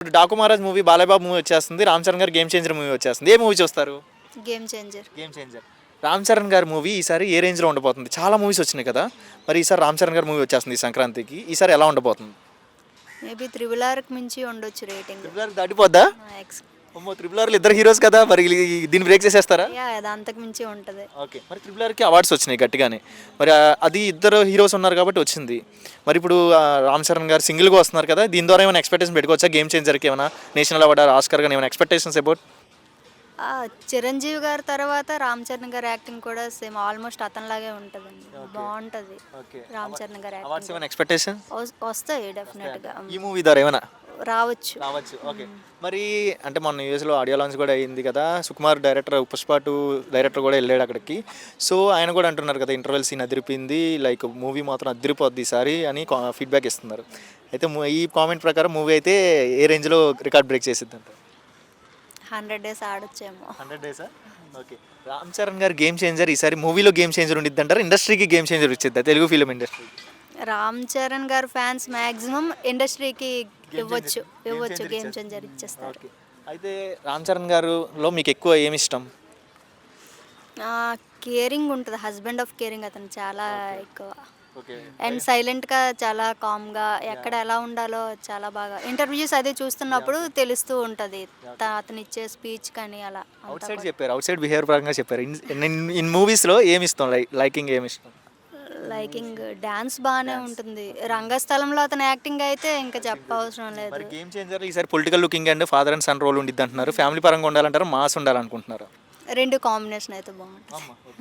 ఇప్పుడు Daaku Maharaj movie, Balayya Babu movie వచ్చేస్తుంది, రామ్ చరణ్ గారు గేమ్ చేంజర్ మూవీ వచ్చేస్తుంది. ఏ మూవీ చూస్తారు? Game changer. Game changer. Ram Charan గారి మూవీ ఈసారి ఏ రేంజ్లో ఉండబోతుంది? చాలా మూవీస్ వచ్చినాయి కదా, మరి ఈసారి రామ్ చరణ్ గారి మూవీ వచ్చేస్తుంది ఈ సంక్రాంతికి. ఈసారి ఎలా ఉండబోతుంది? మేబీ త్రిబుల్ ఆర్కి మించి ఉండొచ్చు రేటింగ్. Triple R దాటిపోద్దా? అమ్మో, ట్రిపుల్ ఆర్లు ఇద్దరు హీరోస్ కదా, మరి దీన్ని బ్రేక్ చేసేస్తారా? యా, అది అంతకు మించి ఉంటుంది. ఓకే, మరి ట్రిపుల్ ఆర్కి అవార్డ్స్ వచ్చినాయి గట్టిగానే, మరి అది ఇద్దరు హీరోస్ ఉన్నారు కాబట్టి వచ్చింది. మరి ఇప్పుడు రామ్ చరణ్ గారు సింగిల్గా వస్తున్నారు కదా, దీని ద్వారా ఏమైనా ఎక్స్పెక్టేషన్ పెట్టుకోవచ్చా? గేమ్ చేంజర్కి ఏమైనా నేషనల్ అవార్డు, ఆస్కార్ కానీ ఏమైనా ఎక్స్పెక్టేషన్స్ అబౌట్? చిరంజీవి గారి తర్వాత రామ్ చరణ్ గారి యాక్టింగ్ కూడా సేమ్ ఆల్మోస్ట్ అతనిలాగే ఉంటుందండి. బాగుంటుంది రామ్ చరణ్ గారి అవార్డ్స్ యాక్టింగ్. ఏమైనా ఎక్స్పెక్టేషన్ వస్తాయి డెఫినెట్గా, ఈ మూవీ ద్వారా ఏమైనా రావచ్చు. రావచ్చు? ఓకే. మరి అంటే మొన్న యూఎస్లో ఆడియో లాంచ్ కూడా అయింది కదా, సుకుమార్ డైరెక్టర్, పుష్ప 2 డైరెక్టర్ కూడా వెళ్ళాడు అక్కడికి. సో ఆయన కూడా అంటున్నారు కదా, ఇంటర్వెల్ సీన్ అదిరిపోయింది, లైక్ మూవీ మాత్రం అదిరిపోద్ది ఈసారి అని ఫీడ్బ్యాక్ ఇస్తున్నారు. అయితే ఈ కామెంట్ ప్రకారం మూవీ అయితే ఏ రేంజ్లో రికార్డ్ బ్రేక్ చేసిద్ది అంట? 100 days ఆడొచ్చేమో. 100 days. Okay. Ram Charan గారు గేమ్ చేంజర్ ఈసారి మూవీలో గేమ్ చేంజర్ ఉండిద్ది అంటారు, ఇండస్ట్రీకి గేమ్ చేంజర్ వచ్చిద్దా, తెలుగు ఫిలిం ఇండస్ట్రీ? రామ్ చరణ్ గారు ఫ్యాన్స్ మ్యాక్సిమం ఇండస్ట్రీకి ఇవ్వచ్చు గేమ్ చేంజర్ ఇచ్చేస్తారు. ఓకే. అయితే రామ్ చరణ్ గారులో మీకు ఎక్కువ ఏమి ఇష్టం? కేరింగ్ ఉంటుంది, హస్బెండ్ ఆఫ్ కేరింగ్ అతను చాలా ఎక్కువ. ఓకే. అండ్ సైలెంట్గా, చాలా కామ్గా, ఎక్కడ ఎలా ఉండాలో చాలా బాగా ఇంటర్వ్యూస్ అదే చూస్తున్నప్పుడు తెలుస్తూ ఉంటుంది అతను ఇచ్చే స్పీచ్ కానీ అలా. అవుట్ సైడ్ చెప్పారు, అవుట్ సైడ్ బిహేవియర్ పరంగా చెప్పారు. ఇన్ మూవీస్లో ఏమి ఇష్టం, లైకింగ్ ఏమి ఇష్టం? లైకింగ్ డ్యాన్స్ బాగానే ఉంటుంది. రంగస్థలంలో అతని యాక్టింగ్ అయితే ఇంకా చెప్పవసరం లేదు. మరి గేమ్ చేంజర్ ఈసారి political looking and father and son role ఉండిద్ది అంటున్నారు. ఫ్యామిలీ పరంగా ఉండాలంటారు, మాస్ ఉండాలనుకుంటున్నారు? రెండు కాంబినేషన్ అయితే బాగుంటుంది.